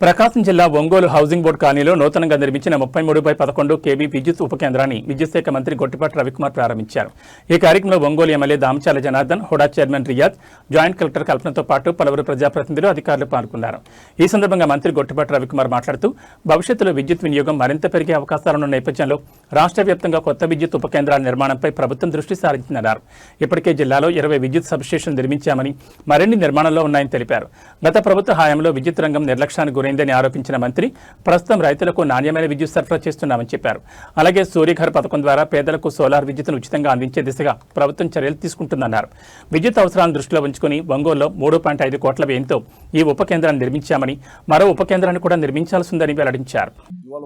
ప్రకాశం జిల్లా Ongole housing board కాలనీలో నూతనంగా నిర్మించిన 33/11 కేవీ విద్యుత్ ఉప కేంద్రాన్ని విద్యుత్ శాఖ మంత్రి గొట్టిపాటి రవికుమార్ ప్రారంభించారు. ఈ కార్యక్రమంలో Ongole MLA Damacharla Janardhan, HUDA chairman Riyaz, joint collector కల్పనతో పాటు పలువురు ప్రజాప్రతినిధులు, అధికారులు పాల్గొన్నారు. ఈ సందర్భంగా మంత్రి గొట్టిపాటి రవికుమార్ మాట్లాడుతూ భవిష్యత్తులో విద్యుత్ వినియోగం మరింత పెరిగే అవకాశాలున్న నేపథ్యంలో రాష్ట్ర వ్యాప్తంగా కొత్త విద్యుత్ ఉప కేంద్రాల నిర్మాణంపై ప్రభుత్వం దృష్టి సారించిందన్నారు. ఇప్పటికే జిల్లాలో 20 విద్యుత్ సబ్స్టేషన్లు నిర్మించామని, మరిన్ని నిర్మాణంలో ఉన్నాయని తెలిపారు. గత ప్రభుత్వ హయాంలో విద్యుత్ రంగం నిర్లక్ష్యానికి గురైందని ఆరోపించిన మంత్రి ప్రస్తుతం రైతులకు నాణ్యమైన విద్యుత్ సరఫరా చేస్తున్నామని చెప్పారు. అలాగే సూర్యఘర్ పథకం ద్వారా పేదలకు సోలార్ విద్యుత్తును ఉచితంగా అందించే దిశగా ప్రభుత్వం చర్యలు తీసుకుంటుందన్నారు. విద్యుత్ అవసరాలను దృష్టిలో ఉంచుకుని ఒంగోలులో 3.5 కోట్ల వ్యయంతో ఈ ఉప కేంద్రాన్ని నిర్మించామని, మరో ఉప కేంద్రాన్ని కూడా నిర్మించాల్సిందని వెల్లడించారు.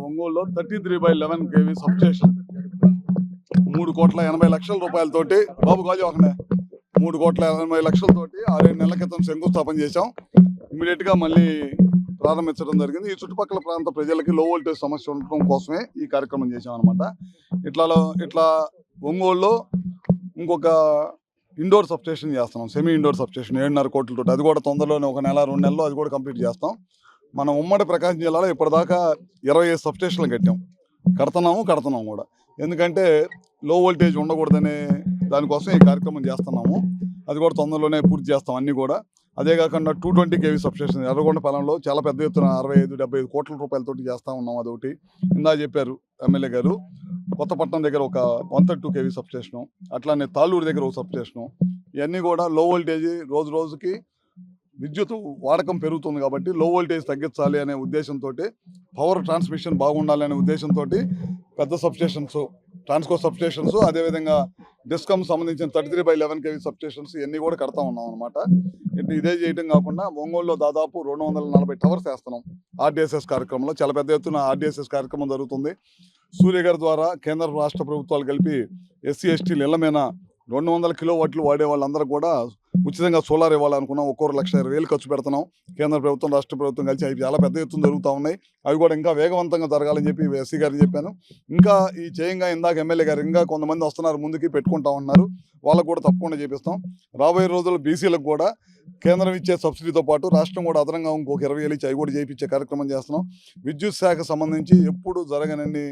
ఒంగోలులో 33/11 కేవీ సబ్స్టేషన్ 3,80,00,000 రూపాయలతోటి బాబు గాజు ఒకనే 3,80,00,000తోటి 6 నెలల క్రితం శంకుస్థాపన చేశాం. ఇమీడియట్ గా మళ్ళీ ప్రారంభించడం జరిగింది. ఈ చుట్టుపక్కల ప్రాంత ప్రజలకి లో వోల్టేజ్ సమస్య ఉండటం కోసమే ఈ కార్యక్రమం చేశాం అనమాట. ఇట్లా ఒంగోలులో ఇంకొక ఇండోర్ సబ్స్టేషన్ చేస్తున్నాం, సెమీ ఇండోర్ సబ్స్టేషన్ 7.5 కోట్లతో. అది కూడా తొందరలోనే 1 నెల 2 నెలల్లో అది కూడా కంప్లీట్ చేస్తాం. మనం ఉమ్మడి ప్రకాశం జిల్లాలో ఇప్పటిదాకా 25 సబ్స్టేషన్లు కడుతున్నాము కూడా. ఎందుకంటే లో వోల్టేజ్ ఉండకూడదనే దానికోసం ఈ కార్యక్రమం చేస్తున్నాము. అది కూడా తొందరలోనే పూర్తి చేస్తాం అన్నీ కూడా. అదే కాకుండా 220 కేవీ సబ్స్టేషన్ ఎర్రగొండపాలెంలో చాలా పెద్ద ఎత్తున 65-70 కోట్ల రూపాయలతోటి చేస్తూ ఉన్నాం. అదొకటి ఇందా చెప్పారు ఎమ్మెల్యే గారు. కొత్తపట్నం దగ్గర ఒక 132 కేవీ సబ్స్టేషను, అట్లానే తాళ్ళూరు దగ్గర ఒక సబ్స్టేషను. ఇవన్నీ కూడా లో వోల్టేజ్ రోజుకి విద్యుత్ వాడకం పెరుగుతుంది కాబట్టి లో వోల్టేజ్ తగ్గించాలి అనే ఉద్దేశంతో, పవర్ ట్రాన్స్మిషన్ బాగుండాలి అనే ఉద్దేశంతో పెద్ద సబ్స్టేషన్స్, ట్రాన్స్కో సబ్స్టేషన్స్, అదేవిధంగా డిస్కమ్ సంబంధించిన 33/11 కేవీ సబ్స్టేషన్స్ ఇవన్నీ కూడా కడతా ఉన్నాం అనమాట. ఇదే చేయడం కాకుండా ఒంగోలులో దాదాపు 240 టవర్స్ వేస్తున్నాం. ఆర్డీఎస్ఎస్ కార్యక్రమంలో చాలా పెద్ద ఎత్తున ఆర్డీఎస్ఎస్ కార్యక్రమం జరుగుతుంది. సూర్యఘర్ ద్వారా కేంద్ర రాష్ట్ర ప్రభుత్వాలు కలిపి ఎస్సీ ఎస్టీలు ఇళ్ల మీద 200 కిలోవాట్లు వాడే వాళ్ళందరూ కూడా ఉచితంగా సోలార్ ఇవ్వాలనుకున్నాం. 1,20,000 ఖర్చు పెడుతున్నాం. కేంద్ర ప్రభుత్వం, రాష్ట్ర ప్రభుత్వం కలిసి అవి చాలా పెద్ద ఎత్తున జరుగుతూ ఉన్నాయి. అవి కూడా ఇంకా వేగవంతంగా జరగాలని చెప్పి ఎస్సీ గారికి చెప్పాను. ఇంకా ఈ చేయంగా ఇందాక ఎమ్మెల్యే గారు ఇంకా కొంతమంది వస్తున్నారు, ముందుకి పెట్టుకుంటా ఉన్నారు. వాళ్ళకు కూడా తప్పకుండా చేపిస్తాం. రాబోయే రోజుల్లో బీసీలకు కూడా కేంద్రం ఇచ్చే సబ్సిడీతో పాటు రాష్ట్రం కూడా అదనంగా ఇంకొక 20,000 ఇచ్చి అవి కూడా చేయించే కార్యక్రమం చేస్తున్నాం. విద్యుత్ శాఖ సంబంధించి ఎప్పుడు జరగనన్ని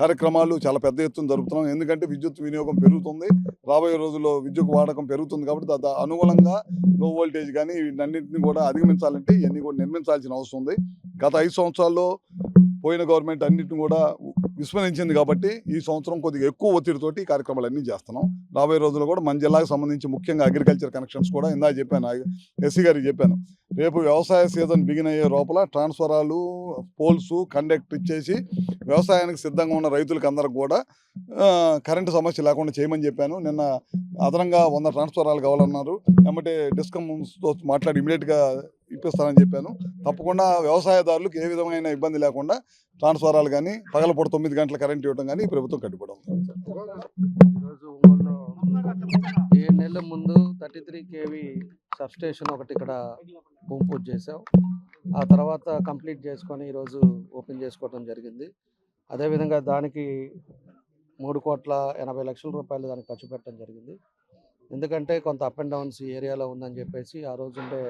కార్యక్రమాలు చాలా పెద్ద ఎత్తున జరుపుతున్నాం. ఎందుకంటే విద్యుత్ వినియోగం పెరుగుతుంది, రాబోయే రోజుల్లో విద్యుత్ వాడకం పెరుగుతుంది కాబట్టి అనుగుణంగా లో వోల్టేజ్ కానీ వీటన్నింటినీ కూడా అధిగమించాలంటే ఇవన్నీ కూడా నిర్మించాల్సిన అవసరం ఉంది. గత 5 సంవత్సరాల్లో పోయిన గవర్నమెంట్ అన్నింటిని కూడా విస్మరించింది కాబట్టి ఈ సంవత్సరం కొద్దిగా ఎక్కువ ఒత్తిడితోటి ఈ కార్యక్రమాలన్నీ చేస్తున్నాం. రాబోయే రోజుల్లో కూడా మన జిల్లాకు సంబంధించి ముఖ్యంగా అగ్రికల్చర్ కనెక్షన్స్ కూడా ఇందాక చెప్పాను, ఎస్సీ గారికి చెప్పాను. రేపు వ్యవసాయ సీజన్ బిగిన్ అయ్యే లోపల ట్రాన్స్ఫరాలు, పోల్స్, కండక్ట్ ఇచ్చేసి వ్యవసాయానికి సిద్ధంగా ఉన్న రైతులకు అందరికి కూడా కరెంటు సమస్య లేకుండా చేయమని చెప్పాను. నిన్న అదనంగా 100 ట్రాన్స్ఫరాలు కావాలన్నారు. ఏమంటే డిస్కమ్స్తో మాట్లాడి ఇమీడియట్గా ఇప్పిస్తానని చెప్పాను. తప్పకుండా వ్యవసాయదారులకు ఏ విధమైన ఇబ్బంది లేకుండా ట్రాన్స్ఫరాలు కానీ, పగలపూట 9 గంటల కరెంట్ ఇవ్వడం కానీ ప్రభుత్వం కట్టుబడి ఉంది. ఈరోజు ఒంగోలులో 7 నెలల ముందు 33 కేవీ సబ్స్టేషన్ ఒకటి ఇక్కడ భూమి పూజ చేసాం. ఆ తర్వాత కంప్లీట్ చేసుకొని ఈరోజు ఓపెన్ చేసుకోవడం జరిగింది. అదేవిధంగా దానికి 3,80,00,000 రూపాయలు దానికి ఖర్చు పెట్టడం జరిగింది. ఎందుకంటే కొంత అప్ అండ్ డౌన్స్ ఈ ఏరియాలో ఉందని చెప్పేసి ఆ రోజుండే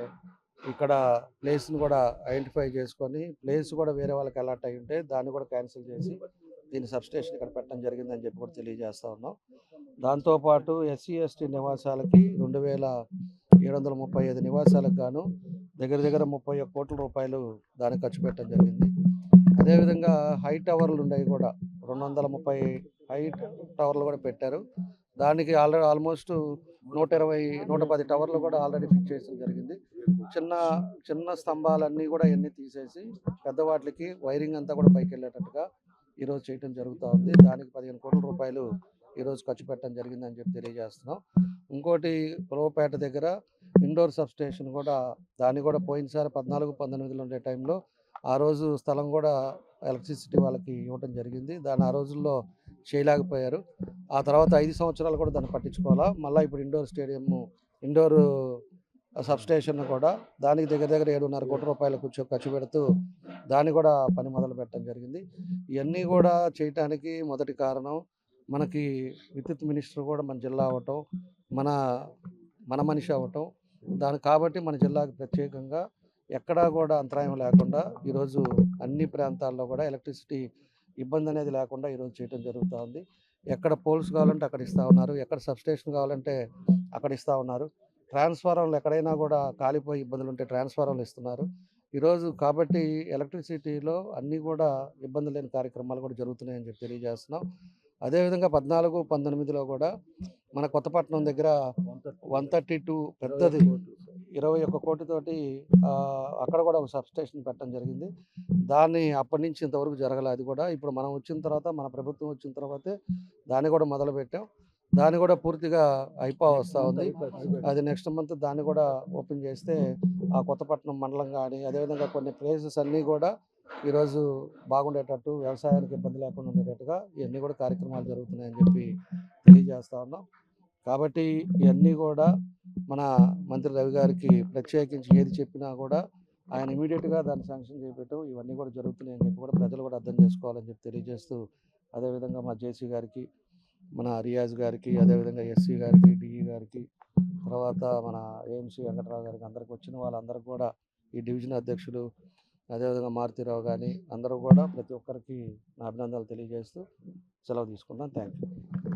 ఇక్కడ ప్లేస్ని కూడా ఐడెంటిఫై చేసుకొని, ప్లేస్ కూడా వేరే వాళ్ళకి అలాట్ అయి ఉంటే దాన్ని కూడా క్యాన్సిల్ చేసి దీని సబ్స్టేషన్ ఇక్కడ పెట్టడం జరిగిందని చెప్పి కూడా తెలియజేస్తూ ఉన్నాం. దాంతోపాటు ఎస్సీ ఎస్టీ నివాసాలకి 2,735 నివాసాలకు గాను దగ్గర 31 కోట్ల రూపాయలు దానికి ఖర్చు పెట్టడం జరిగింది. అదేవిధంగా హై టవర్లు ఉండేవి కూడా 230 హై టవర్లు కూడా పెట్టారు. దానికి ఆల్మోస్ట్ 110 టవర్లు కూడా ఆల్రెడీ ఫిక్స్ చేయడం జరిగింది. చిన్న స్తంభాలన్నీ కూడా ఇవన్నీ తీసేసి పెద్ద వాటికి వైరింగ్ అంతా కూడా పైకి వెళ్ళేటట్టుగా ఈరోజు చేయడం జరుగుతూ ఉంది. దానికి 15 కోట్ల రూపాయలు ఈరోజు ఖర్చు పెట్టడం జరిగిందని చెప్పి తెలియజేస్తున్నాం. ఇంకోటి పొలవపేట దగ్గర ఇండోర్ సబ్స్టేషన్ కూడా, దాన్ని కూడా పోయినసారి 14-19లో ఉండే టైంలో ఆ రోజు స్థలం కూడా ఎలక్ట్రిసిటీ వాళ్ళకి ఇవ్వడం జరిగింది. దాన్ని ఆ రోజుల్లో చేయలేకపోయారు. ఆ తర్వాత 5 సంవత్సరాలు కూడా దాన్ని పట్టించుకోవాలా. మళ్ళీ ఇప్పుడు ఇండోర్ సబ్స్టేషన్ కూడా దానికి దగ్గర 7.5 కోట్ల రూపాయలు ఖర్చు పెడుతూ దాన్ని కూడా పని మొదలు పెట్టడం జరిగింది. ఇవన్నీ కూడా చేయటానికి మొదటి కారణం మనకి విద్యుత్ మినిస్టర్ కూడా మన జిల్లా అవ్వటం, మన మనిషి అవ్వటం. కాబట్టి మన జిల్లాకు ప్రత్యేకంగా ఎక్కడా కూడా అంతరాయం లేకుండా ఈరోజు అన్ని ప్రాంతాల్లో కూడా ఎలక్ట్రిసిటీ ఇబ్బంది అనేది లేకుండా ఈరోజు చేయడం జరుగుతూ ఉంది. ఎక్కడ పోల్స్ కావాలంటే అక్కడ ఇస్తూ ఉన్నారు, ఎక్కడ సబ్స్టేషన్ కావాలంటే అక్కడ ఇస్తూ ఉన్నారు. ట్రాన్స్ఫార్మర్లు ఎక్కడైనా కూడా కాలిపోయి ఇబ్బందులు ఉంటే ట్రాన్స్ఫార్మర్లు ఇస్తున్నారు ఈరోజు. కాబట్టి ఎలక్ట్రిసిటీలో అన్నీ కూడా ఇబ్బంది లేని కార్యక్రమాలు కూడా జరుగుతున్నాయని చెప్పి తెలియజేస్తున్నాం. అదేవిధంగా 14, 19లో కూడా మన కొత్తపట్నం దగ్గర 132 పెద్దది 21 కోటితోటి అక్కడ కూడా ఒక సబ్స్టేషన్ పెట్టడం జరిగింది. దాన్ని అప్పటి నుంచి ఇంతవరకు జరగలేదు. అది కూడా ఇప్పుడు మనం వచ్చిన తర్వాత, మన ప్రభుత్వం వచ్చిన తర్వాతే దాన్ని కూడా మొదలుపెట్టాం. దాన్ని కూడా పూర్తిగా వస్తూ ఉంది. అది నెక్స్ట్ మంత్ దాన్ని కూడా ఓపెన్ చేస్తే ఆ కొత్తపట్నం మండలం కానీ, అదేవిధంగా కొన్ని ప్లేసెస్ అన్నీ కూడా ఈరోజు బాగుండేటట్టు, వ్యవసాయానికి ఇబ్బంది లేకుండా ఉండేటట్టుగా ఇవన్నీ కూడా కార్యక్రమాలు జరుగుతున్నాయని చెప్పి తెలియజేస్తా ఉన్నాం. కాబట్టి ఇవన్నీ కూడా మన మంత్రి రవి గారికి ప్రత్యేకించి ఏది చెప్పినా కూడా ఆయన ఇమీడియట్గా దాన్ని శాంక్షన్ చేపట్టడం, ఇవన్నీ కూడా జరుగుతున్నాయని చెప్పి కూడా ప్రజలు కూడా అర్థం చేసుకోవాలని చెప్పి తెలియజేస్తూ, అదేవిధంగా మా జేసీ గారికి, మన రియాజ్ గారికి, అదేవిధంగా ఎస్సీ గారికి, డిఈ గారికి, తర్వాత మన ఏఎంసీ వెంకటరావు గారికి, అందరికి వచ్చిన వాళ్ళందరికీ కూడా ఈ డివిజన్ అధ్యక్షులు, అదేవిధంగా మారుతీరావు కానీ అందరూ కూడా ప్రతి ఒక్కరికి నా అభినందనలు తెలియజేస్తూ సెలవు తీసుకుంటాను. Thank you.